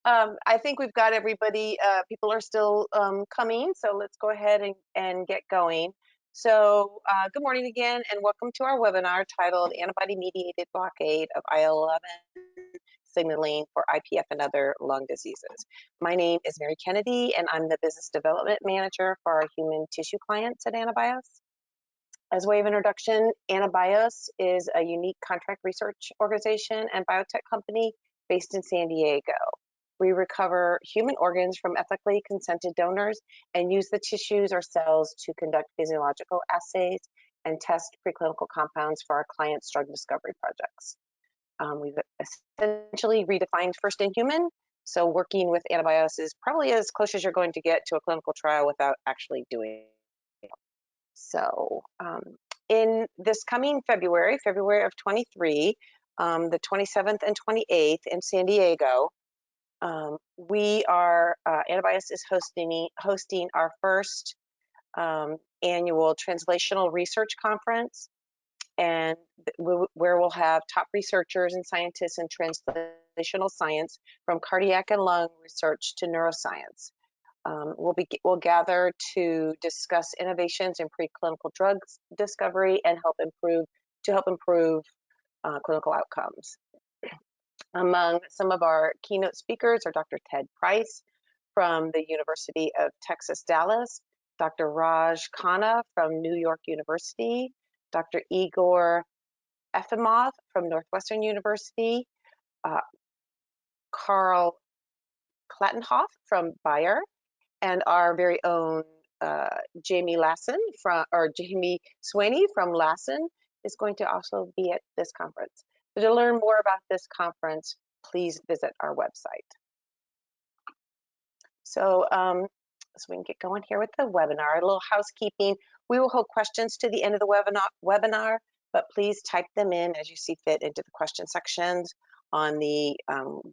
I think we've got everybody, people are still coming, so let's go ahead and get going. So good morning again, and welcome to our webinar titled Antibody-Mediated Blockade of IL-11 Signaling for IPF and Other Lung Diseases. My name is Mary Kennedy, and I'm the Business Development Manager for our human tissue clients at AnaBios. As a way of introduction, AnaBios is a unique contract research organization and biotech company based in San Diego. We recover human organs from ethically consented donors and use the tissues or cells to conduct physiological assays and test preclinical compounds for our clients' drug discovery projects. We've essentially redefined first in human, so working with AnaBios is probably as close as you're going to get to a clinical trial without actually doing it. So in this coming February of 23, the 27th and 28th in San Diego, AnaBios is hosting our first annual Translational Research Conference, and where we'll have top researchers and scientists in translational science from cardiac and lung research to neuroscience. We'll gather to discuss innovations in preclinical drug discovery and help improve clinical outcomes. Among some of our keynote speakers are Dr. Ted Price from the University of Texas, Dallas, Dr. Raj Khanna from New York University, Dr. Igor Efimov from Northwestern University, Karl Klattenhoff from Bayer, and our very own Jamie Swaney from Lassen is going to also be at this conference. So to learn more about this conference, please visit our website. So, so we can get going here with the webinar. A little housekeeping. We will hold questions to the end of the webinar, but please type them in as you see fit into the question sections on the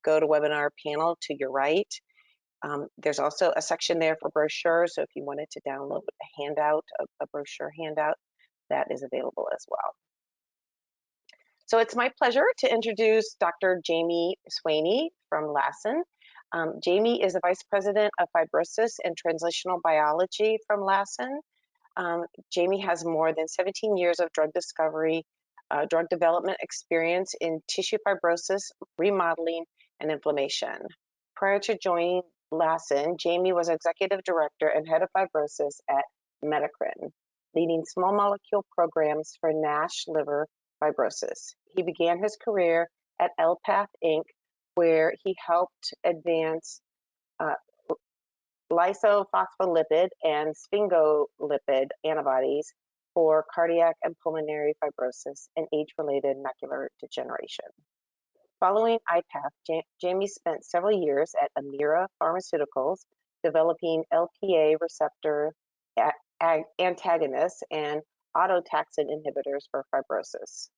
GoToWebinar panel to your right. There's also a section there for brochures, so if you wanted to download a handout, a brochure handout, that is available as well. So it's my pleasure to introduce Dr. Jamie Swaney from Lassen. Jamie is the Vice President of Fibrosis and Translational Biology from Lassen. Jamie has more than 17 years of drug discovery, drug development experience in tissue fibrosis, remodeling, and inflammation. Prior to joining Lassen, Jamie was Executive Director and Head of Fibrosis at Metacrine, leading small molecule programs for NASH liver fibrosis. He began his career at LPath Inc., where he helped advance lysophospholipid and sphingolipid antibodies for cardiac and pulmonary fibrosis and age-related macular degeneration. Following IPATH, Jamie spent several years at Amira Pharmaceuticals, developing LPA receptor antagonists and autotaxin inhibitors for fibrosis.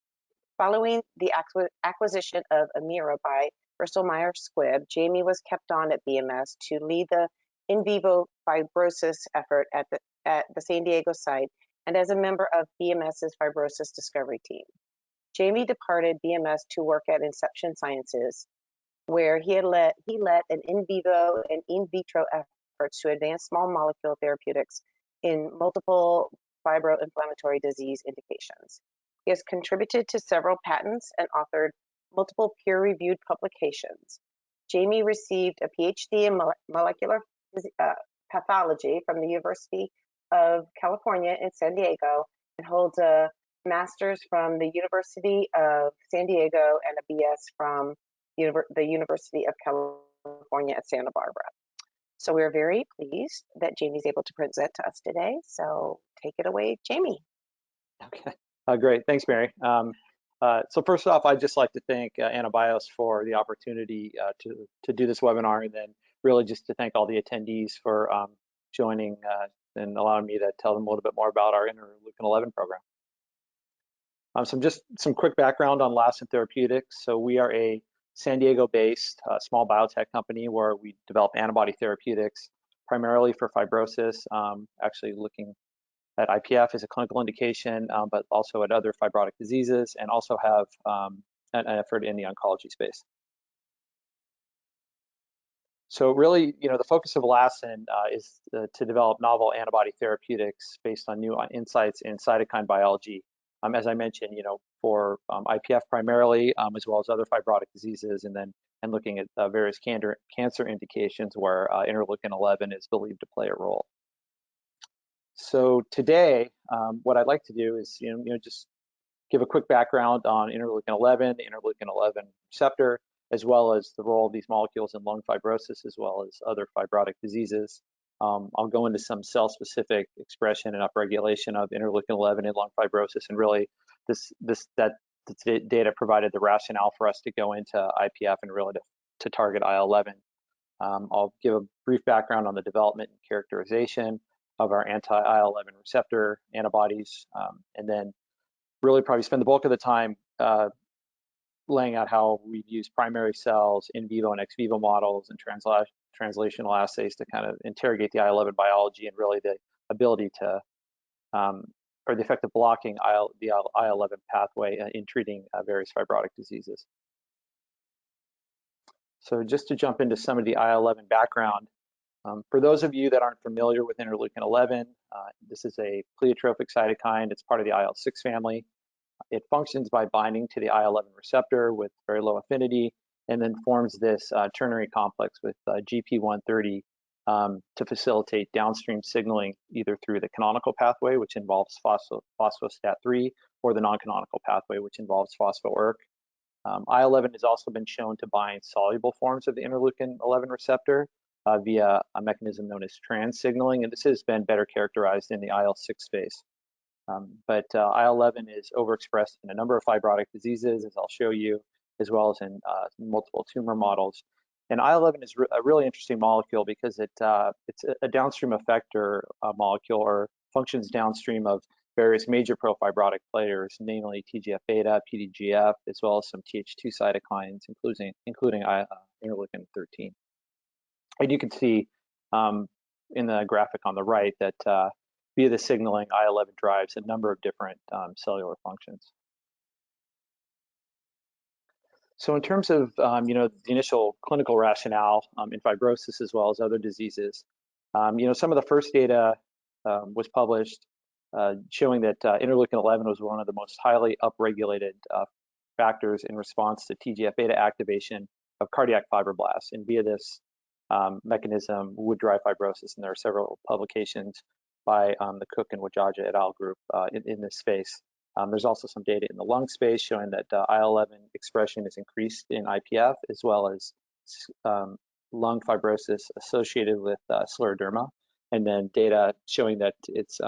Following the acquisition of Amira by Bristol Myers Squibb, Jamie was kept on at BMS to lead the in vivo fibrosis effort at the San Diego site and as a member of BMS's fibrosis discovery team. Jamie departed BMS to work at Inception Sciences, where he led an in vivo and in vitro efforts to advance small molecule therapeutics in multiple FIBRO-INFLAMMATORY disease indications. He has contributed to several patents and authored multiple peer-reviewed publications. Jamie received a Ph.D. in molecular pathology from the University of California in San Diego and holds a master's from the University of San Diego and a BS from the University of California at Santa Barbara. So we're very pleased that Jamie's able to present to us today. So take it away, Jamie. Okay, great. Thanks, Mary. So first off, I'd just like to thank AnaBios for the opportunity to do this webinar, and then really just to thank all the attendees for joining and allowing me to tell them a little bit more about our interleukin-11 program. Just some quick background on Lassen Therapeutics. So we are a San Diego-based small biotech company where we develop antibody therapeutics primarily for fibrosis, actually looking at IPF as a clinical indication, but also at other fibrotic diseases, and also have an effort in the oncology space. So really, the focus of Lassen is to develop novel antibody therapeutics based on new insights in cytokine biology. As I mentioned, for IPF primarily, as well as other fibrotic diseases, and looking at various cancer indications where interleukin-11 is believed to play a role. So today, what I'd like to do is, just give a quick background on interleukin-11, the interleukin-11 receptor, as well as the role of these molecules in lung fibrosis, as well as other fibrotic diseases. I'll go into some cell-specific expression and upregulation of interleukin-11 in lung fibrosis, and really that data provided the rationale for us to go into IPF and really to target IL-11. I'll give a brief background on the development and characterization of our anti-IL-11 receptor antibodies, and then really probably spend the bulk of the time laying out how we've used primary cells, in vivo and ex vivo models, and translational assays to kind of interrogate the IL-11 biology and really the ability to, or the effect of blocking the IL-11 pathway in treating various fibrotic diseases. So just to jump into some of the IL-11 background, for those of you that aren't familiar with interleukin-11, this is a pleiotropic cytokine. It's part of the IL-6 family. It functions by binding to the IL-11 receptor with very low affinity, and then forms this ternary complex with GP130 to facilitate downstream signaling either through the canonical pathway, which involves phosphostat-3, or the non-canonical pathway, which involves phospho-ERK. IL-11 has also been shown to bind soluble forms of the interleukin-11 receptor via a mechanism known as trans signaling, and this has been better characterized in the IL-6 space. But IL-11 is overexpressed in a number of fibrotic diseases, as I'll show you, as well as in multiple tumor models. And IL-11 is a really interesting molecule because it's a downstream effector molecule, or functions downstream of various major profibrotic players, namely TGF-beta, PDGF, as well as some Th2 cytokines, including interleukin-13. And you can see in the graphic on the right that via the signaling, IL-11 drives a number of different cellular functions. So in terms of the initial clinical rationale in fibrosis as well as other diseases, some of the first data was published showing that interleukin-11 was one of the most highly upregulated factors in response to TGF-beta activation of cardiac fibroblasts, and via this mechanism would drive fibrosis. And there are several publications by the Cook and Wajaja et al. Group in this space. There's also some data in the lung space showing that IL-11 expression is increased in IPF, as well as lung fibrosis associated with scleroderma, and then data showing that it's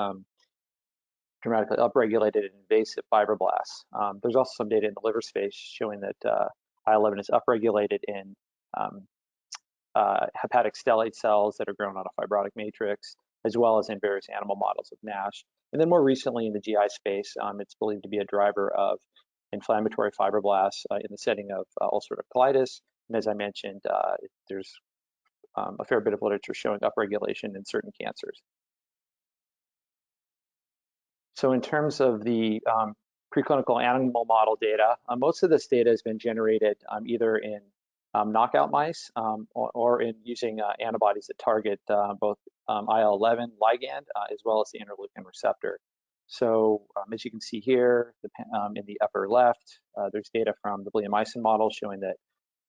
dramatically upregulated in invasive fibroblasts. There's also some data in the liver space showing that IL-11 is upregulated in hepatic stellate cells that are grown on a fibrotic matrix, as well as in various animal models of NASH. And then more recently in the GI space, it's believed to be a driver of inflammatory fibroblasts in the setting of ulcerative colitis. And as I mentioned, there's a fair bit of literature showing upregulation in certain cancers. So in terms of the preclinical animal model data, most of this data has been generated either in knockout mice or in using antibodies that target both IL-11 ligand as well as the interleukin receptor. So as you can see here, in the upper left, there's data from the bleomycin model showing that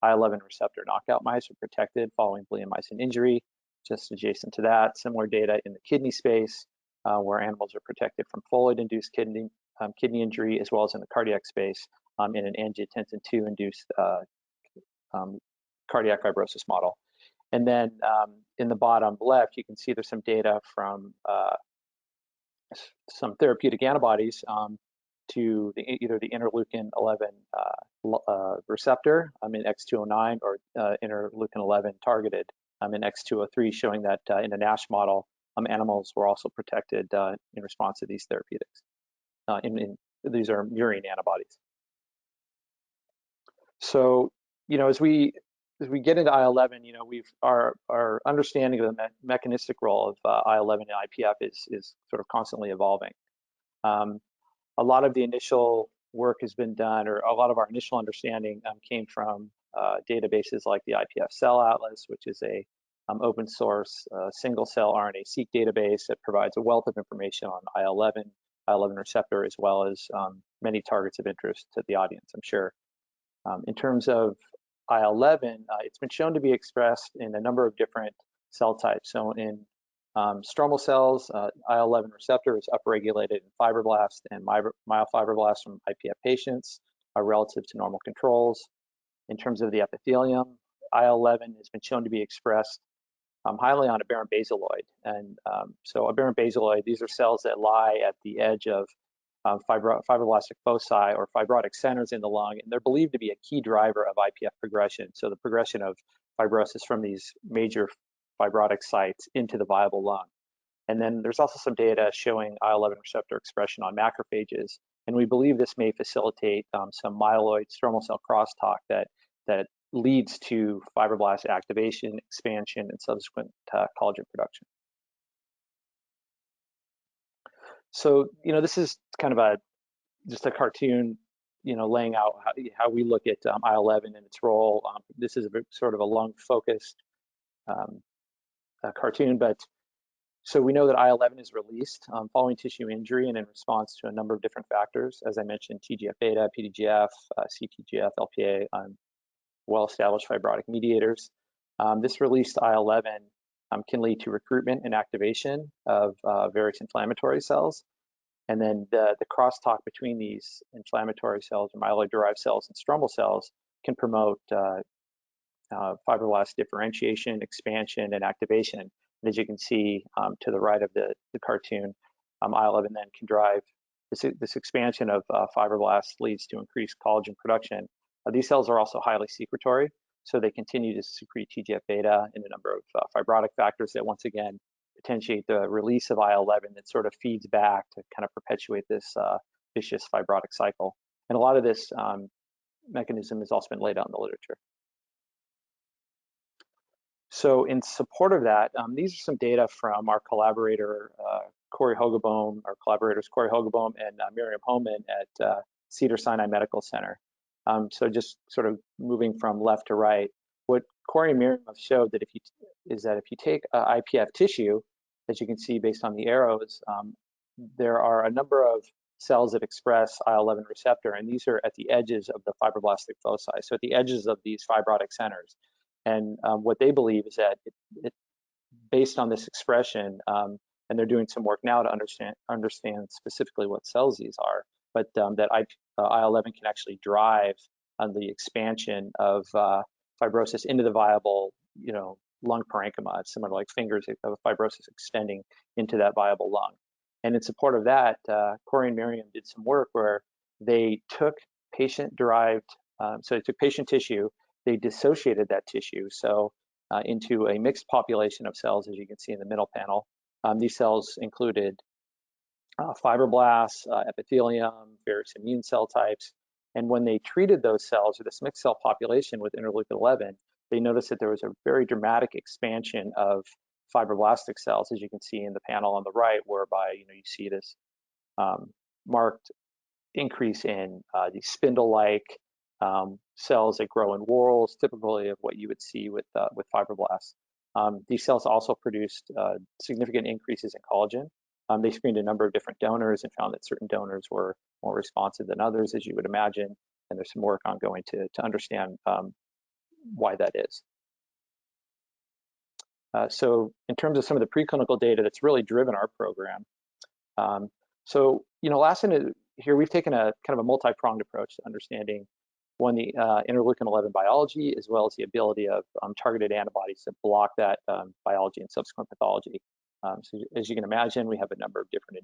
IL-11 receptor knockout mice are protected following bleomycin injury. Just adjacent to that, similar data in the kidney space, where animals are protected from folate-induced kidney injury, as well as in the cardiac space in an angiotensin II-induced cardiac fibrosis model. And then in the bottom left, you can see there's some data from some therapeutic antibodies to either the interleukin-11 receptor in X209 or interleukin-11 targeted in X203, showing that in a NASH model, animals were also protected in response to these therapeutics. These are murine antibodies. So, as we get into IL-11, our understanding of the mechanistic role of IL-11 in IPF is sort of constantly evolving. A lot of the initial work has been done, or a lot of our initial understanding came from databases like the IPF Cell Atlas, which is a open source single cell RNA-seq database that provides a wealth of information on IL-11 receptor, as well as many targets of interest to the audience, I'm sure. In terms of IL-11, it's been shown to be expressed in a number of different cell types. So in stromal cells, IL-11 receptor is upregulated in fibroblasts and myofibroblasts from IPF patients relative to normal controls. In terms of the epithelium, IL-11 has been shown to be expressed highly on aberrant basaloid. And so aberrant basaloid, these are cells that lie at the edge of fibroblastic foci or fibrotic centers in the lung, and they're believed to be a key driver of IPF progression. So the progression of fibrosis from these major fibrotic sites into the viable lung. And then there's also some data showing IL-11 receptor expression on macrophages, and we believe this may facilitate some myeloid stromal cell crosstalk that leads to fibroblast activation, expansion, and subsequent collagen production. So, this is kind of just a cartoon, laying out how we look at IL-11 and its role. This is sort of a lung-focused cartoon, but so we know that IL-11 is released following tissue injury and in response to a number of different factors. As I mentioned, TGF-beta, PDGF, CTGF, LPA, well-established fibrotic mediators. This released IL-11 can lead to recruitment and activation of various inflammatory cells. And then the crosstalk between these inflammatory cells or myeloid-derived cells and stromal cells can promote fibroblast differentiation, expansion, and activation. And as you can see to the right of the cartoon, IL-11 then can drive this expansion of fibroblasts, leads to increased collagen production. These cells are also highly secretory, so they continue to secrete TGF-beta and a number of fibrotic factors that once again potentiate the release of IL-11 that sort of feeds back to kind of perpetuate this vicious fibrotic cycle. And a lot of this mechanism has also been laid out in the literature. So in support of that, these are some data from our collaborator, Corey Hogeboom, our collaborators Corey Hogeboom and Miriam Homan at Cedars-Sinai Medical Center. So just sort of moving from left to right, what Corey and Miriam have showed that if you take IPF tissue, as you can see based on the arrows, there are a number of cells that express IL-11 receptor, and these are at the edges of the fibroblastic foci, so at the edges of these fibrotic centers. And what they believe is that based on this expression, and they're doing some work now to understand specifically what cells these are, but that IL-11 can actually drive the expansion of fibrosis into the viable, lung parenchyma. It's similar to like fingers of fibrosis extending into that viable lung. And in support of that, Corey and Miriam did some work where they took patient-derived, so they took patient tissue, they dissociated that tissue, so into a mixed population of cells, as you can see in the middle panel. These cells included fibroblasts, epithelium, various immune cell types. And when they treated those cells, or this mixed cell population with interleukin-11, they noticed that there was a very dramatic expansion of fibroblastic cells, as you can see in the panel on the right, whereby you see this marked increase in these spindle-like cells that grow in whorls, typically of what you would see with fibroblasts. These cells also produced significant increases in collagen. They screened a number of different donors and found that certain donors were more responsive than others, as you would imagine. And there's some work ongoing to understand why that is. So in terms of some of the preclinical data that's really driven our program, Lassen, here we've taken a kind of a multi-pronged approach to understanding the interleukin-11 biology, as well as the ability of targeted antibodies to block that biology and subsequent pathology. So as you can imagine, we have a number of different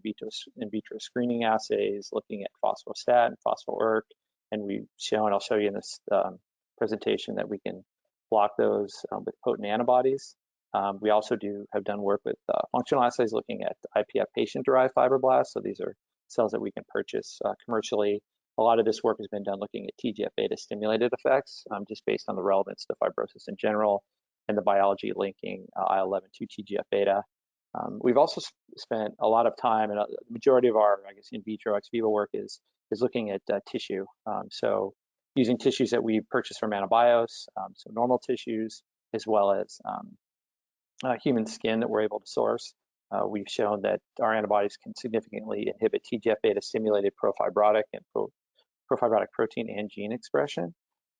in vitro screening assays looking at phosphostat and phospho-ERK, and I'll show you in this presentation that we can block those with potent antibodies. We also have done work with functional assays looking at IPF patient-derived fibroblasts. So these are cells that we can purchase commercially. A lot of this work has been done looking at TGF-beta stimulated effects, just based on the relevance to fibrosis in general and the biology linking IL-11 to TGF-beta. We've also spent a lot of time, and the majority of our, in vitro ex vivo work is looking at tissue. So using tissues that we purchase from AnaBios, so normal tissues, as well as human skin that we're able to source. We've shown that our antibodies can significantly inhibit TGF-beta stimulated profibrotic and profibrotic protein and gene expression.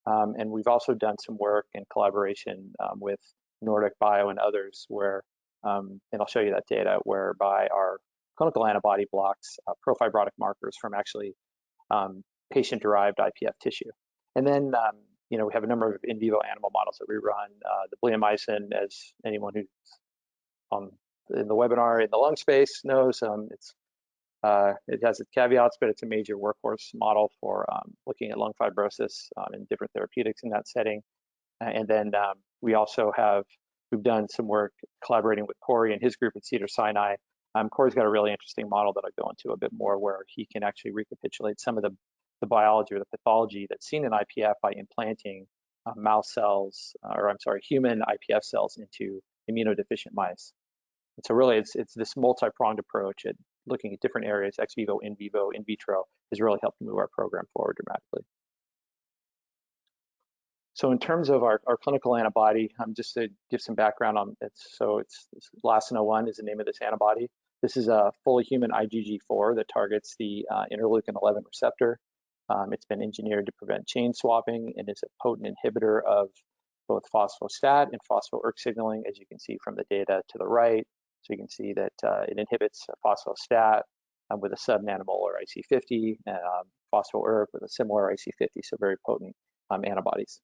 And we've also done some work in collaboration with Nordic Bio and others where, and I'll show you that data, whereby our clinical antibody blocks profibrotic markers from actually patient-derived IPF tissue. And then, we have a number of in vivo animal models that we run. The bleomycin, as anyone who's in the webinar in the lung space knows, it has its caveats, but it's a major workhorse model for looking at lung fibrosis in different therapeutics in that setting. And then we've done some work collaborating with Corey and his group at Cedars-Sinai. Corey's got a really interesting model that I'll go into a bit more, where he can actually recapitulate some of the biology or the pathology that's seen in IPF by implanting human IPF cells into immunodeficient mice. And so really, it's this multi-pronged approach at looking at different areas, ex vivo, in vitro, has really helped move our program forward dramatically. So in terms of our clinical antibody, just to give some background on it, so it's Lassen 01 is the name of this antibody. This is a fully human IgG4 that targets the interleukin-11 receptor. It's been engineered to prevent chain swapping and is a potent inhibitor of both phosphostat and phospho-ERK signaling, as you can see from the data to the right. So you can see that it inhibits phosphostat with a sub-nanomolar IC50, and phospho-ERK with a similar IC50, so very potent antibodies,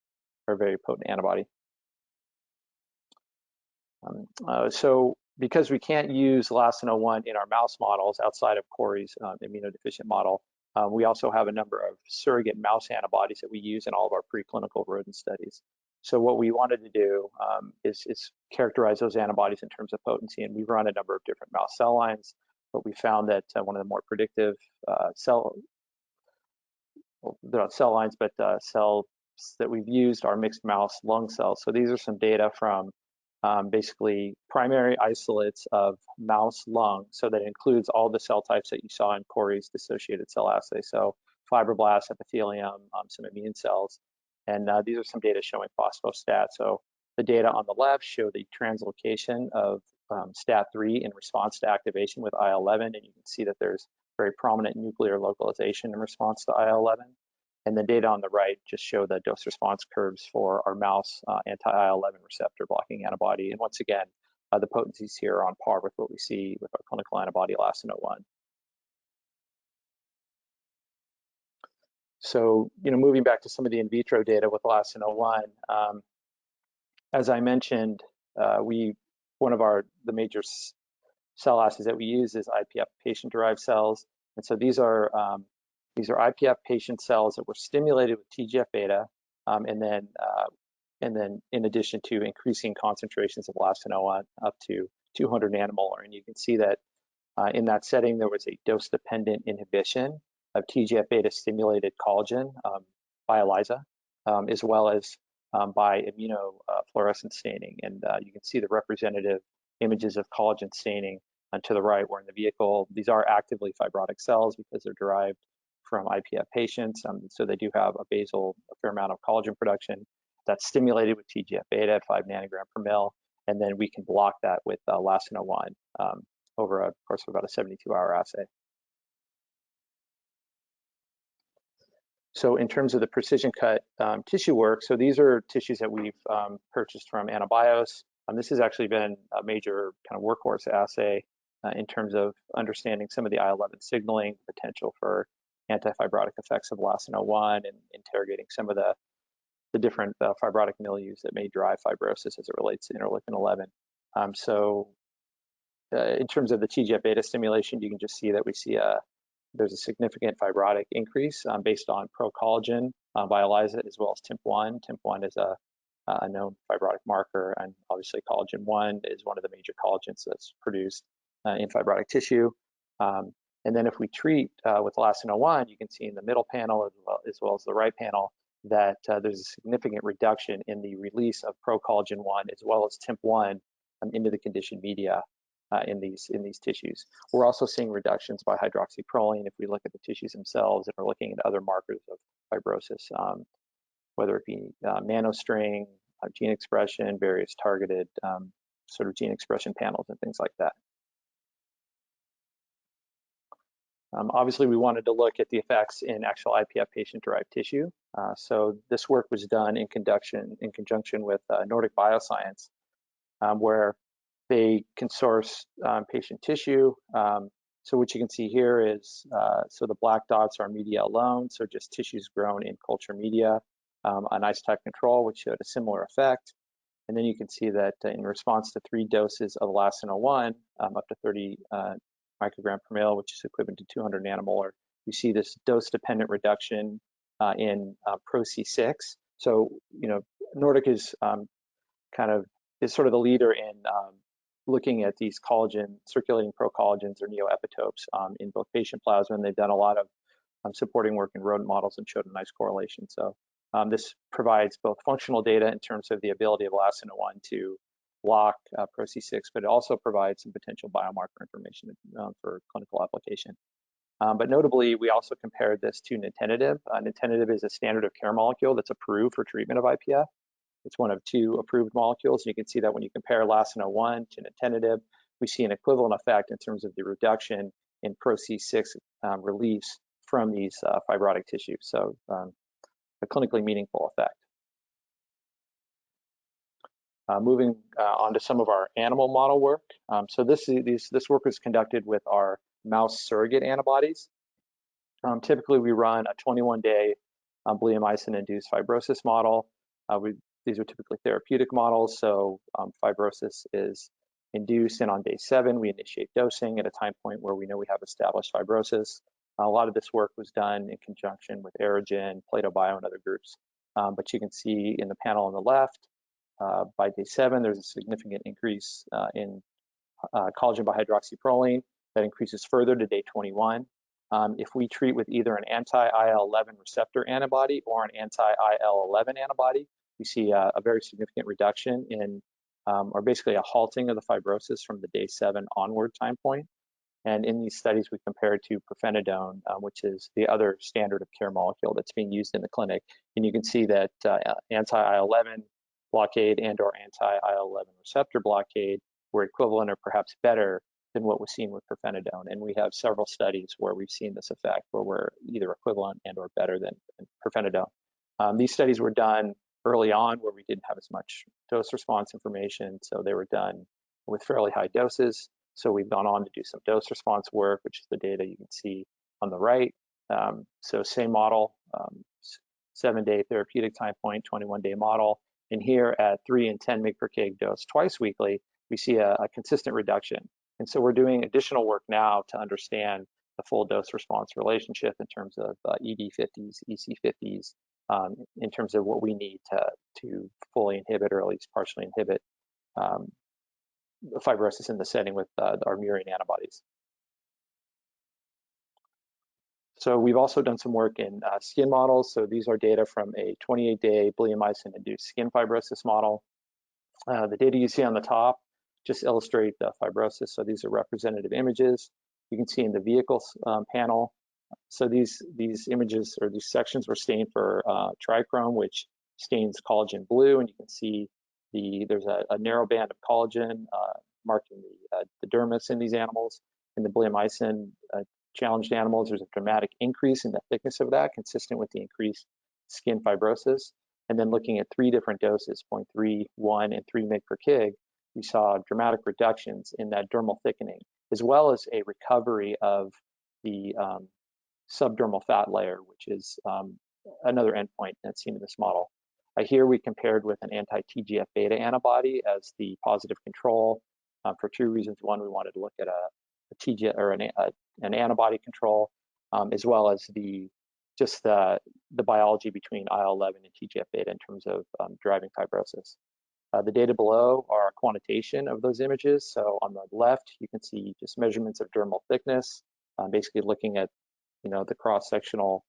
or very potent antibody. So because we can't use Lassen 01 in our mouse models outside of Corey's immunodeficient model, we also have a number of surrogate mouse antibodies that we use in all of our preclinical rodent studies. So what we wanted to do is characterize those antibodies in terms of potency, and we've run a number of different mouse cell lines, but we found that one of the more predictive cells that we've used are mixed mouse lung cells. So these are some data from basically primary isolates of mouse lung, so that includes all the cell types that you saw in Corey's dissociated cell assay. So fibroblasts, epithelium, some immune cells. And these are some data showing phosphostat. So the data on the left show the translocation of STAT3 in response to activation with IL-11, and you can see that there's very prominent nuclear localization in response to IL-11. And the data on the right just show the dose response curves for our mouse anti-IL-11 receptor blocking antibody. And once again, the potencies here are on par with what we see with our clinical antibody Lassen 01. So, moving back to some of the in vitro data with Lassen 01, as I mentioned, one of the major cell assays that we use is IPF patient-derived cells, and so these are IPF patient cells that were stimulated with TGF-beta, and then in addition to increasing concentrations of Lassen 01 up to 200 nanomolar, and you can see that in that setting there was a dose-dependent inhibition of TGF-beta stimulated collagen by ELISA, as well as by immunofluorescence staining. And you can see the representative images of collagen staining to the right, where in the vehicle, these are actively fibrotic cells because they're derived from IPF patients. So they do have a fair amount of collagen production that's stimulated with TGF-beta at 5 nanogram per mil. And then we can block that with Lassen 01 over a course of about a 72-hour assay. So in terms of the precision cut tissue work, so these are tissues that we've purchased from AnaBios. This has actually been a major kind of workhorse assay in terms of understanding some of the IL-11 signaling potential for anti-fibrotic effects of Lassen 01 and interrogating some of the different fibrotic milieus that may drive fibrosis as it relates to interleukin-11. In terms of the TGF-beta stimulation, you can just see that there's a significant fibrotic increase based on pro-collagen by ELISA, as well as TIMP1. TIMP1 is a known fibrotic marker, and obviously collagen 1 is one of the major collagens that's produced in fibrotic tissue. And then if we treat with Lassen 01, you can see in the middle panel as well as the right panel that there's a significant reduction in the release of pro-collagen 1 as well as TIMP1 into the conditioned media in these tissues. We're also seeing reductions by hydroxyproline if we look at the tissues themselves, and we're looking at other markers of fibrosis, whether it be nanostring, gene expression, various targeted sort of gene expression panels and things like that. Obviously, we wanted to look at the effects in actual IPF patient-derived tissue. So this work was done in conjunction with Nordic Bioscience, where they can source patient tissue. So what you can see here is, so the black dots are media alone, so just tissues grown in culture media, an isotype control, which showed a similar effect. And then you can see that in response to 3 doses of Lassen 01, up to 30 microgram per ml, which is equivalent to 200 nanomolar, you see this dose-dependent reduction in Pro-C6. So, Nordic is is sort of the leader in looking at these collagen, circulating pro-collagens or neoepitopes in both patient plasma, and they've done a lot of supporting work in rodent models and showed a nice correlation. So this provides both functional data in terms of the ability of Lassen 01 to block Pro-C6, but it also provides some potential biomarker information for clinical application. But notably, we also compared this to nintedanib. Nintedanib is a standard of care molecule that's approved for treatment of IPF. It's one of 2 approved molecules. And you can see that when you compare Lassen 01 to nintedanib, we see an equivalent effect in terms of the reduction in Pro-C6 release from these fibrotic tissues. So a clinically meaningful effect. Moving on to some of our animal model work. So this work was conducted with our mouse surrogate antibodies. Typically, we run a 21-day bleomycin-induced fibrosis model. These are typically therapeutic models, so fibrosis is induced, and on day 7, we initiate dosing at a time point where we know we have established fibrosis. A lot of this work was done in conjunction with Aerogen, Plato Bio, and other groups. But you can see in the panel on the left, by day 7, there's a significant increase in collagen bihydroxyproline that increases further to day 21. If we treat with either an anti-IL-11 receptor antibody or an anti-IL-11 antibody, we see a very significant reduction in, or basically a halting of the fibrosis from the day 7 onward time point. And in these studies, we compared to pirfenidone, which is the other standard of care molecule that's being used in the clinic. And you can see that anti-IL-11 blockade and or anti-IL-11 receptor blockade were equivalent or perhaps better than what was seen with pirfenidone. And we have several studies where we've seen this effect, where we're either equivalent and or better than pirfenidone. These studies were done early on where we didn't have as much dose response information, so they were done with fairly high doses. So we've gone on to do some dose response work, which is the data you can see on the right. So same model, 7-day therapeutic time point, 21-day model. And here at 3 and 10 mg per kg dose twice weekly, we see a consistent reduction. And so we're doing additional work now to understand the full dose response relationship in terms of ED50s, EC50s, in terms of what we need to fully inhibit or at least partially inhibit fibrosis in the setting with our murine antibodies. So we've also done some work in skin models. So these are data from a 28-day bleomycin-induced skin fibrosis model. The data you see on the top just illustrate the fibrosis. So these are representative images. You can see in the vehicles panel. So these images or these sections were stained for trichrome, which stains collagen blue, and you can see there's a narrow band of collagen marking the dermis in these animals. In the bleomycin challenged animals, there's a dramatic increase in the thickness of that, consistent with the increased skin fibrosis. And then looking at 3 different doses, 0.3, 1, and 3 mg per kg, we saw dramatic reductions in that dermal thickening, as well as a recovery of the subdermal fat layer, which is another endpoint that's seen in this model. Here we compared with an anti-TGF-beta antibody as the positive control for 2 reasons. One, we wanted to look at a TGF or an antibody control, as well as the biology between IL-11 and TGF-beta in terms of driving fibrosis. The data below are a quantitation of those images. So on the left, you can see just measurements of dermal thickness, basically looking at the cross-sectional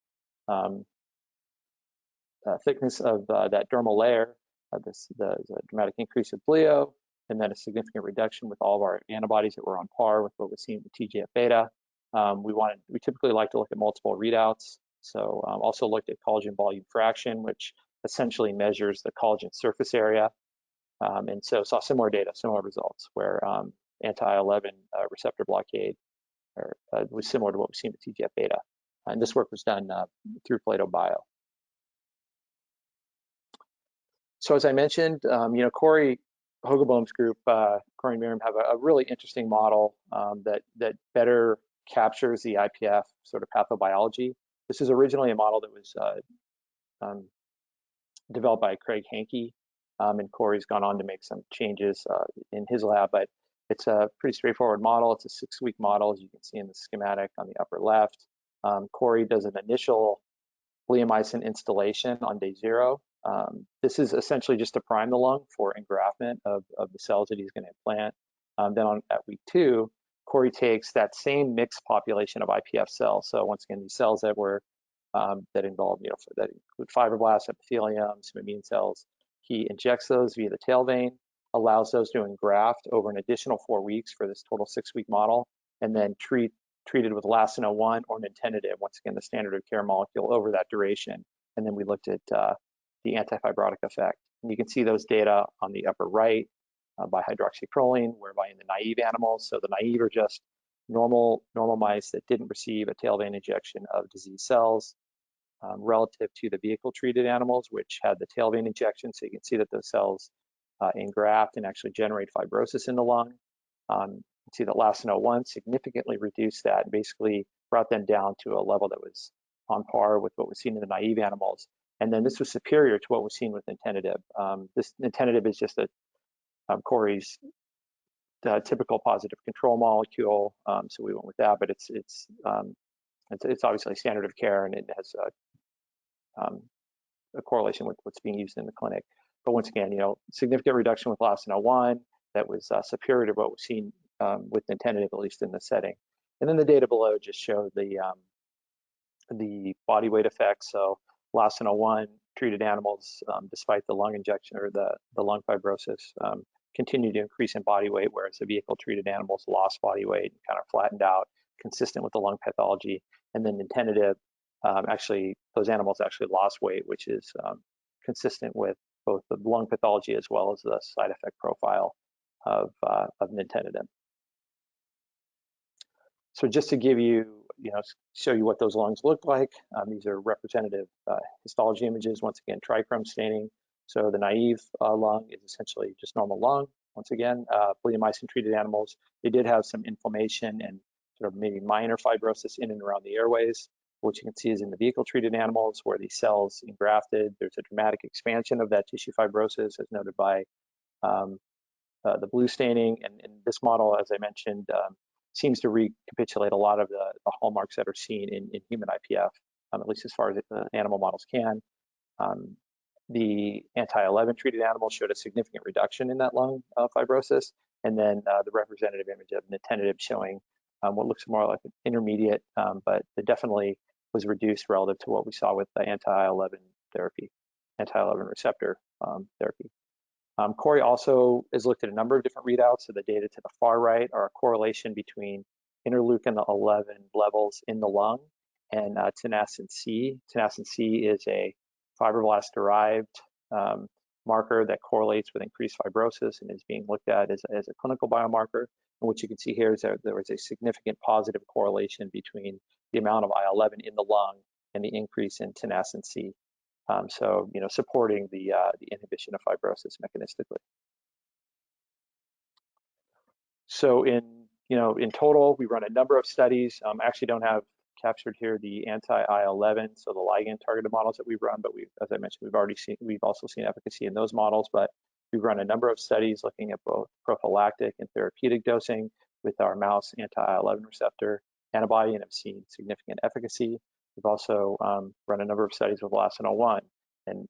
thickness of that dermal layer. The dramatic increase of bleo, and then a significant reduction with all of our antibodies that were on par with what was seen with TGF-beta. We typically like to look at multiple readouts. So also looked at collagen volume fraction, which essentially measures the collagen surface area. And so saw similar data, similar results, where anti-11 receptor blockade was similar to what we've seen with TGF-beta. And this work was done through Plato Bio. So as I mentioned, Corey Hogelboom's group, Corey and Miriam, have a really interesting model that better captures the IPF sort of pathobiology. This is originally a model that was developed by Craig Hankey, and Corey's gone on to make some changes in his lab, but it's a pretty straightforward model. It's a 6-week model, as you can see in the schematic on the upper left. Corey does an initial bleomycin installation on day 0. This is essentially just to prime the lung for engraftment of the cells that he's going to implant. Then at week 2, Corey takes that same mixed population of IPF cells. So once again, these cells that were that involve, that include fibroblasts, epithelium, some immune cells. He injects those via the tail vein, allows those to engraft over an additional 4 weeks for this total 6-week model, and then treated with Lassen 01 or nintedanib, once again, the standard of care molecule, over that duration. And then we looked at the anti-fibrotic effect. And you can see those data on the upper right by hydroxyproline, whereby in the naive animals, so the naive are just normal mice that didn't receive a tail vein injection of disease cells, relative to the vehicle-treated animals, which had the tail vein injection. So you can see that those cells engraft and actually generate fibrosis in the lung. You can see that Lassen 01 significantly reduced that, basically brought them down to a level that was on par with what was seen in the naive animals. And then this was superior to what was seen with nintedanib. This nintedanib is just Corey's typical positive control molecule, so we went with that. But it's obviously standard of care, and it has a correlation with what's being used in the clinic. But once again, significant reduction with Lassen 01 that was superior to what was seen with nintedanib, at least in the setting. And then the data below just showed the body weight effects. So Lassen 01 treated animals, despite the lung injection or the lung fibrosis, continued to increase in body weight, whereas the vehicle-treated animals lost body weight and kind of flattened out, consistent with the lung pathology. And then nintedanib, actually, those animals actually lost weight, which is consistent with both the lung pathology as well as the side effect profile of nintedanib. So just to give you, show you what those lungs look like, these are representative histology images. Once again, trichrome staining. So the naive lung is essentially just normal lung. Once again, bleomycin-treated animals, they did have some inflammation and sort of maybe minor fibrosis in and around the airways. What you can see is in the vehicle-treated animals, where these cells engrafted, there's a dramatic expansion of that tissue fibrosis, as noted by the blue staining. And this model, as I mentioned, seems to recapitulate a lot of the hallmarks that are seen in human IPF, at least as far as animal models can. The anti-11 treated animals showed a significant reduction in that lung fibrosis, and then the representative image of nintedanib showing what looks more like an intermediate, but it definitely was reduced relative to what we saw with the anti-11 therapy, anti-11 receptor therapy. Corey also has looked at a number of different readouts. So the data to the far right are a correlation between interleukin-11 levels in the lung and tenascin C. Tenascin C is a fibroblast-derived marker that correlates with increased fibrosis and is being looked at as a clinical biomarker. And what you can see here is that there was a significant positive correlation between the amount of IL-11 in the lung and the increase in tenascin C. So, supporting the inhibition of fibrosis mechanistically. So in total, we run a number of studies. I actually don't have captured here the anti-IL-11, so the ligand targeted models that we've run, but as I mentioned, we've also seen efficacy in those models, but we've run a number of studies looking at both prophylactic and therapeutic dosing with our mouse anti-IL-11 receptor antibody and have seen significant efficacy. We've also run a number of studies with Lassen 01, and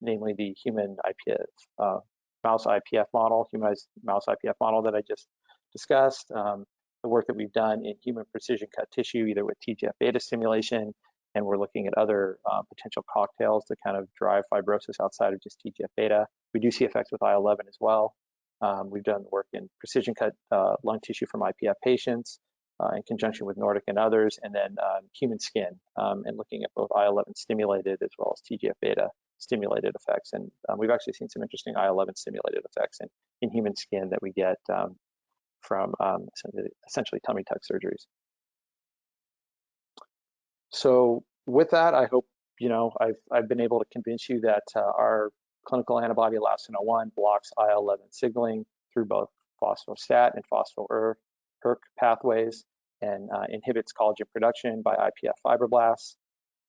namely the human IPF, mouse IPF model, humanized mouse IPF model that I just discussed. The work that we've done in human precision cut tissue, either with TGF-beta stimulation, and we're looking at other potential cocktails to kind of drive fibrosis outside of just TGF-beta. We do see effects with IL-11 as well. We've done work in precision cut lung tissue from IPF patients in conjunction with Nordic and others, and then human skin, and looking at both IL-11 stimulated as well as TGF-beta stimulated effects. And we've actually seen some interesting IL-11 stimulated effects in human skin that we get from essentially tummy tuck surgeries. So with that, I hope, I've been able to convince you that our clinical antibody Lassen-01 blocks IL-11 signaling through both phosphostat and phospho-ERK pathways and inhibits collagen production by IPF fibroblasts.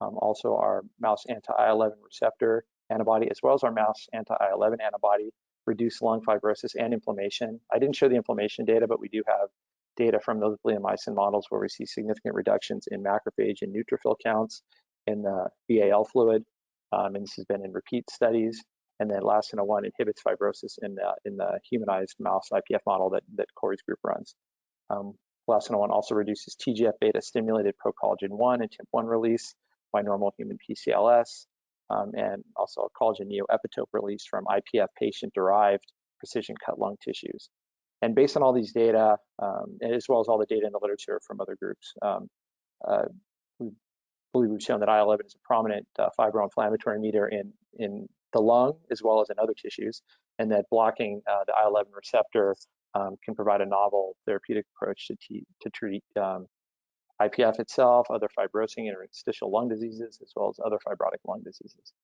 Also, our mouse anti-IL-11 receptor antibody, as well as our mouse anti-IL-11 antibody, reduce lung fibrosis and inflammation. I didn't show the inflammation data, but we do have data from those bleomycin models where we see significant reductions in macrophage and neutrophil counts in the BAL fluid, and this has been in repeat studies. And then Lassen-01 inhibits fibrosis in the humanized mouse IPF model that Corey's group runs. Lassen-01 also reduces TGF-beta stimulated procollagen 1 and TIMP1 release by normal human PCLS, and also collagen neoepitope release from IPF patient-derived precision-cut lung tissues. And based on all these data, as well as all the data in the literature from other groups, we believe we've shown that IL-11 is a prominent fibro-inflammatory mediator in the lung as well as in other tissues, and that blocking the IL-11 receptor can provide a novel therapeutic approach to treat IPF itself, other fibrosing and interstitial lung diseases, as well as other fibrotic lung diseases.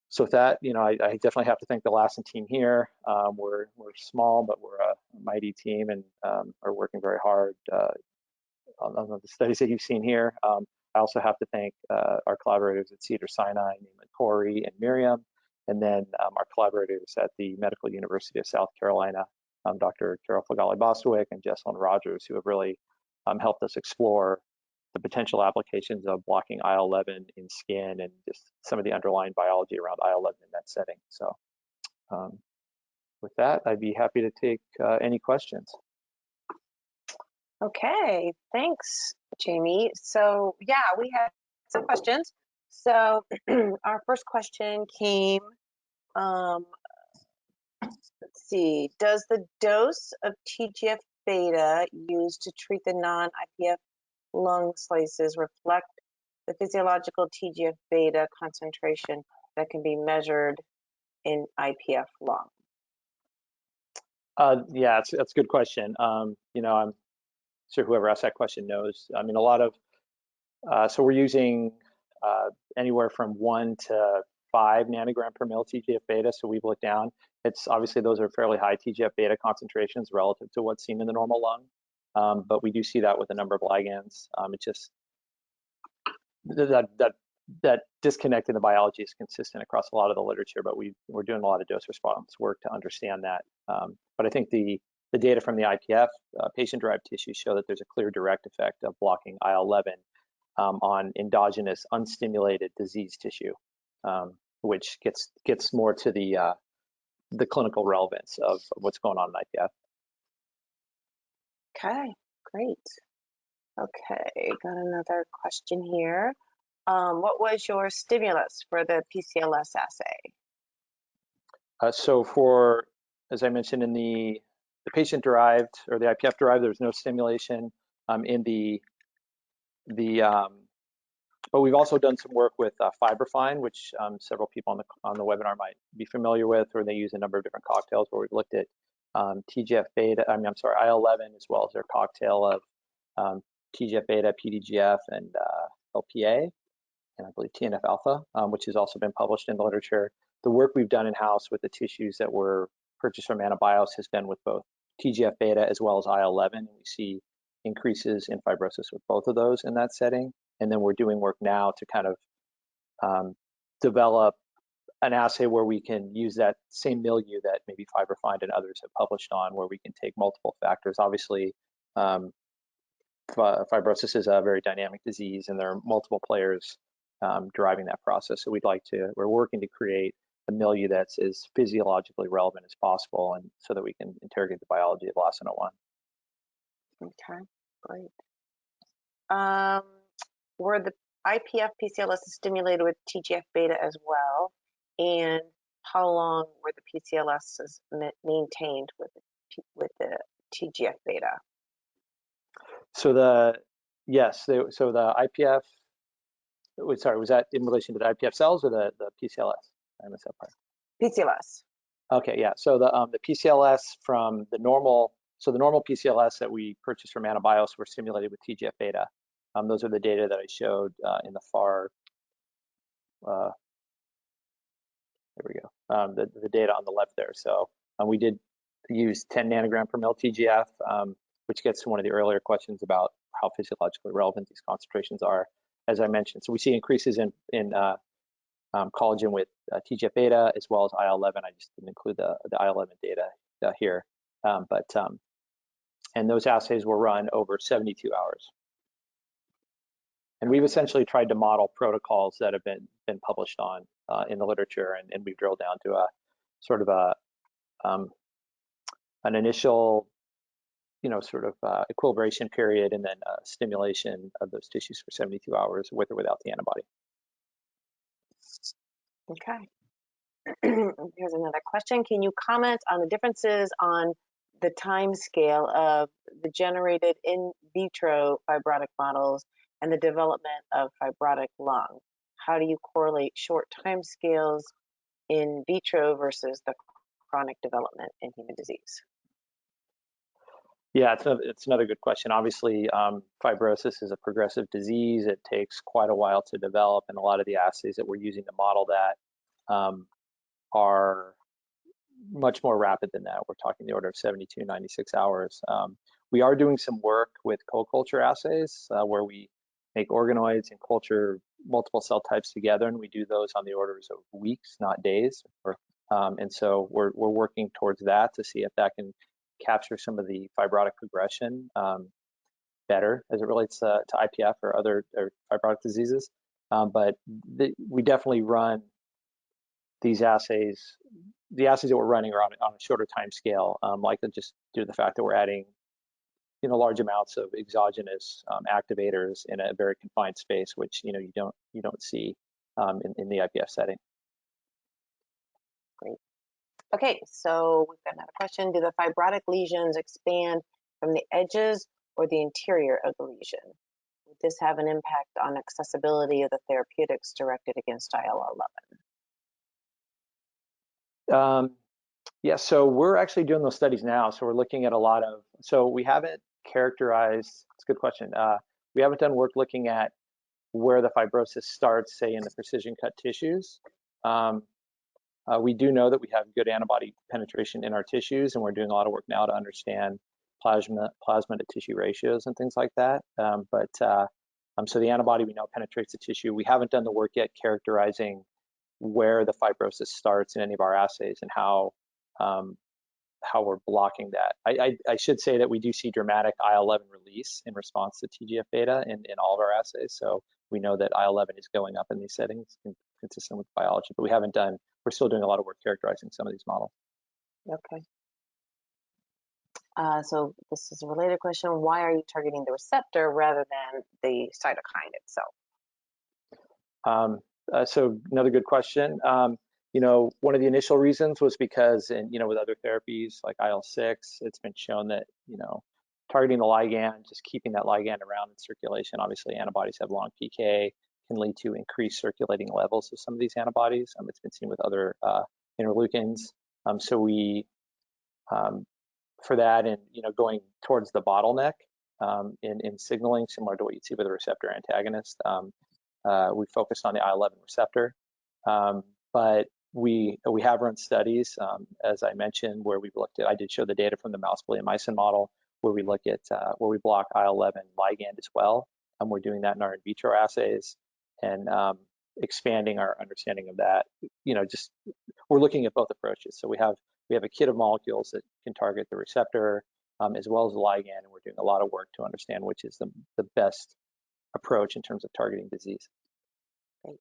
So with that, I definitely have to thank the Lassen team here. We're small, but we're a mighty team and are working very hard on the studies that you've seen here. I also have to thank our collaborators at Cedars-Sinai, namely Corey and Miriam, and then our collaborators at the Medical University of South Carolina, Dr. Carol Fagali-Bostwick and Jesselyn Rogers, who have really helped us explore the potential applications of blocking IL-11 in skin and just some of the underlying biology around IL-11 in that setting. So with that, I'd be happy to take any questions. Okay, thanks, Jamie. So yeah, we have some questions. So our first question came, let's see, does the dose of TGF-beta used to treat the non-IPF lung slices reflect the physiological TGF-beta concentration that can be measured in IPF lung? Yeah, that's a good question. I'm sure whoever asked that question knows. I mean, a lot of, so we're using anywhere from 1 to 5 nanogram per mil TGF-beta. So we've looked down. It's obviously those are fairly high TGF-beta concentrations relative to what's seen in the normal lung. But we do see that with a number of ligands. It's just that disconnect in the biology is consistent across a lot of the literature, but we're doing a lot of dose response work to understand that. But I think the data from the IPF patient-derived tissues show that there's a clear direct effect of blocking IL-11 on endogenous unstimulated disease tissue, which gets more to the clinical relevance of what's going on in IPF. Okay, great. Okay, got another question here. What was your stimulus for the PCLS assay? So for, as I mentioned, in the patient-derived or the IPF-derived, there was no stimulation but we've also done some work with Fibrofine, which several people on the webinar might be familiar with, where they use a number of different cocktails where we've looked at TGF-beta, IL-11, as well as their cocktail of TGF-beta, PDGF, and LPA, and I believe TNF-alpha, which has also been published in the literature. The work we've done in-house with the tissues that were purchased from AnaBios has been with both TGF-beta as well as IL-11. We see increases in fibrosis with both of those in that setting. And then we're doing work now to kind of develop an assay where we can use that same milieu that maybe Fibrofine and others have published on, where we can take multiple factors. Obviously, fibrosis is a very dynamic disease, and there are multiple players driving that process. So we're working to create a milieu that's as physiologically relevant as possible, and so that we can interrogate the biology of Lassen-01. Okay, great. Were the IPF PCLS stimulated with TGF-beta as well? And how long were the PCLSs maintained with the TGF-beta? So the IPF sorry, was that in relation to the IPF cells or the PCLS? I missed that part. PCLS. Okay, yeah. So the PCLS from the normal, so the normal PCLS that we purchased from AnaBios were stimulated with TGF-beta. Those are the data that I showed in the far. There we go. The data on the left there. So we did use 10 nanogram per mil TGF, which gets to one of the earlier questions about how physiologically relevant these concentrations are, as I mentioned. So we see increases in collagen with TGF-beta as well as IL-11. I just didn't include the IL-11 data here, and those assays were run over 72 hours. And we've essentially tried to model protocols that have been published on in the literature, and we've drilled down to a sort of an initial, sort of equilibration period, and then stimulation of those tissues for 72 hours with or without the antibody. Okay. Here's another question. Can you comment on the differences on the time scale of the generated in vitro fibrotic models and the development of fibrotic lung? How do you correlate short time scales in vitro versus the chronic development in human disease? Yeah, it's another good question. Obviously, fibrosis is a progressive disease. It takes quite a while to develop, and a lot of the assays that we're using to model that are much more rapid than that. We're talking the order of 72, 96 hours. We are doing some work with co-culture assays where we make organoids and culture multiple cell types together, and we do those on the orders of weeks, not days. And so we're working towards that to see if that can capture some of the fibrotic progression better as it relates to IPF or other fibrotic diseases. But we definitely run these assays. The assays that we're running are on a shorter time scale, likely just due to the fact that we're adding large amounts of exogenous activators in a very confined space, which you don't see in the IPF setting. Great. Okay, so we've got another question. Do the fibrotic lesions expand from the edges or the interior of the lesion? Would this have an impact on accessibility of the therapeutics directed against IL-11? Yeah, so we're actually doing those studies now. So we're looking at a lot of, so we haven't characterized, it's a good question. We haven't done work looking at where the fibrosis starts, say in the precision cut tissues. We do know that we have good antibody penetration in our tissues, and we're doing a lot of work now to understand plasma to tissue ratios and things like that. So the antibody we know penetrates the tissue. We haven't done the work yet characterizing where the fibrosis starts in any of our assays and how we're blocking that. I should say that we do see dramatic IL-11 release in response to TGF-beta in all of our assays. So we know that IL-11 is going up in these settings, consistent with biology, but we're still doing a lot of work characterizing some of these models. Okay. So this is a related question. Why are you targeting the receptor rather than the cytokine itself? So another good question. One of the initial reasons was because, with other therapies like IL-6, it's been shown that, targeting the ligand, just keeping that ligand around in circulation. Obviously, antibodies have long PK, can lead to increased circulating levels of some of these antibodies. It's been seen with other interleukins. So we, for that, and going towards the bottleneck in signaling, similar to what you'd see with a receptor antagonist, we focused on the IL-11 receptor. But we have run studies, as I mentioned, where we've looked at, I did show the data from the mouse bleomycin model, where we look at where we block IL-11 ligand as well. And we're doing that in our in vitro assays and expanding our understanding of that. We're looking at both approaches. So we have a kit of molecules that can target the receptor as well as the ligand, and we're doing a lot of work to understand which is the best approach in terms of targeting disease. Great.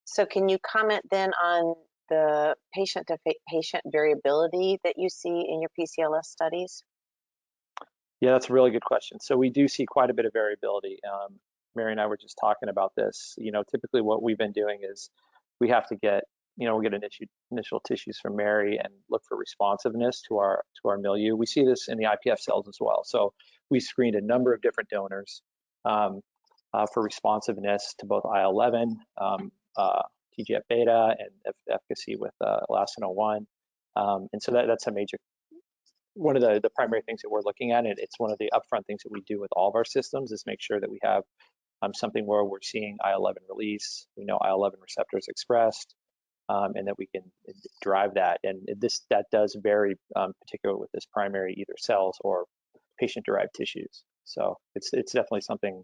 So can you comment then on the patient-to-patient variability that you see in your PCLS studies? Yeah, that's a really good question. So we do see quite a bit of variability. Mary and I were just talking about this. Typically what we've been doing is we have to get, we'll get initial tissues from Mary and look for responsiveness to our milieu. We see this in the IPF cells as well. So we screened a number of different donors. for responsiveness to both IL-11, TGF-beta, and efficacy with Lassen-01. And so that's a major, one of the primary things that we're looking at, and it's one of the upfront things that we do with all of our systems, is make sure that we have something where we're seeing IL-11 release, we know IL-11 receptors expressed, and that we can drive that. And that does vary, particularly with this primary either cells or patient-derived tissues. So it's definitely something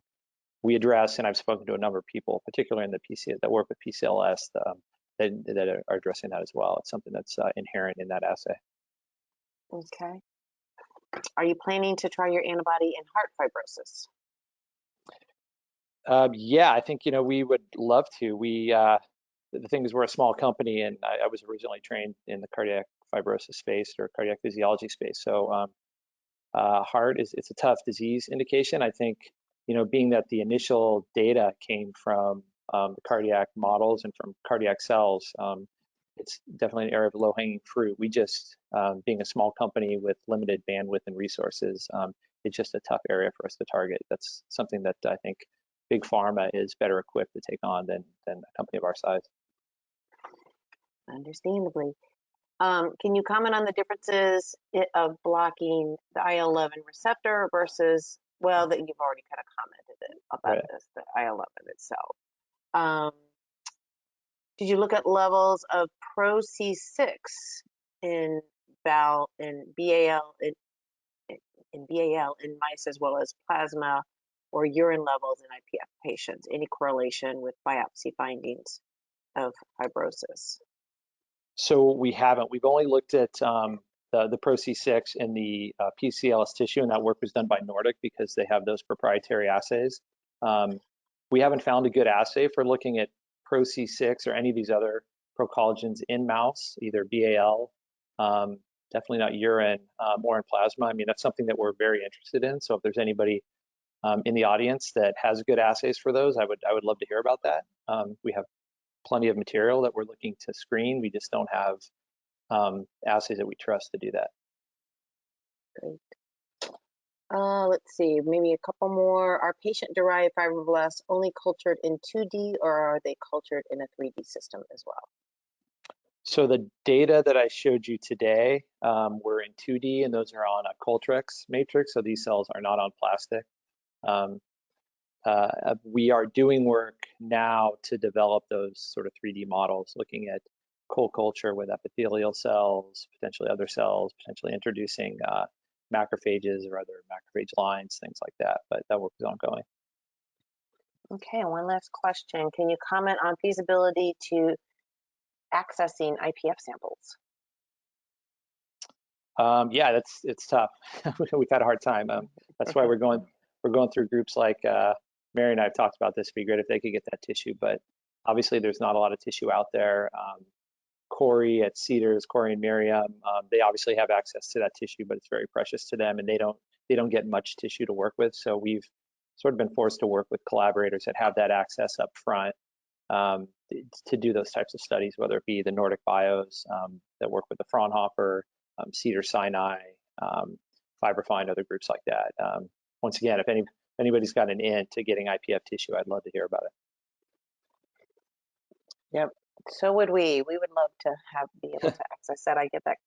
we address, and I've spoken to a number of people, particularly in the PC that work with PCLS, that are addressing that as well. It's something that's inherent in that assay. Okay. Are you planning to try your antibody in heart fibrosis? Yeah, I think, we would love to. The thing is, we're a small company, and I was originally trained in the cardiac fibrosis space or cardiac physiology space. So heart it's a tough disease indication. I think, being that the initial data came from the cardiac models and from cardiac cells, it's definitely an area of low-hanging fruit. We just, being a small company with limited bandwidth and resources, it's just a tough area for us to target. That's something that I think big pharma is better equipped to take on than a company of our size. Understandably. Can you comment on the differences of blocking the IL-11 receptor versus, well, that you've already kind of commented about Right. this, the IL-11 itself. Did you look at levels of pro-C6 in BAL in mice, as well as plasma or urine levels in IPF patients? Any correlation with biopsy findings of fibrosis? So we haven't. We've only looked at the Pro-C6 in the PCLS tissue, and that work was done by Nordic because they have those proprietary assays. We haven't found a good assay for looking at Pro-C6 or any of these other procollagens in mouse, either BAL, definitely not urine, or in plasma. I mean, that's something that we're very interested in. So if there's anybody in the audience that has good assays for those, I would love to hear about that. We have plenty of material that we're looking to screen. We just don't have assays that we trust to do that. Great. Let's see, maybe a couple more. Are patient-derived fibroblasts only cultured in 2D, or are they cultured in a 3D system as well? So the data that I showed you today were in 2D, and those are on a Cultrex matrix. So these cells are not on plastic. We are doing work now to develop those sort of 3D models, looking at cold culture with epithelial cells, potentially other cells, potentially introducing macrophages or other macrophage lines, things like that. But that work is ongoing. Okay, and one last question. Can you comment on feasibility to accessing IPF samples? Yeah, it's tough. We've had a hard time. That's why we're going through groups like Mary and I have talked about this. It'd be great if they could get that tissue, but obviously there's not a lot of tissue out there. Corey at Cedars, Corey and Miriam, they obviously have access to that tissue, but it's very precious to them, and they don't get much tissue to work with. So we've sort of been forced to work with collaborators that have that access up front to do those types of studies, whether it be the Nordic Bios that work with the Fraunhofer, Cedar Sinai, Fibrofine, other groups like that. Once again, if anybody's got an in to getting IPF tissue, I'd love to hear about it. Yep. So would we. We would love to be able to access that. I get that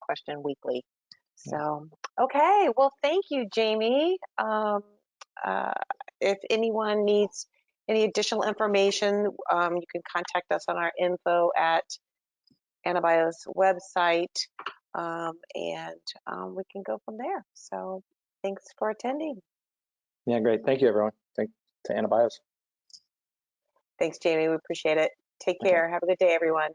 question weekly. So, okay. Well, thank you, Jamie. If anyone needs any additional information, you can contact us on our info at AnaBios website, and we can go from there. So thanks for attending. Yeah, great. Thank you, everyone. Thanks to AnaBios. Thanks, Jamie. We appreciate it. Take care. Have a good day, everyone.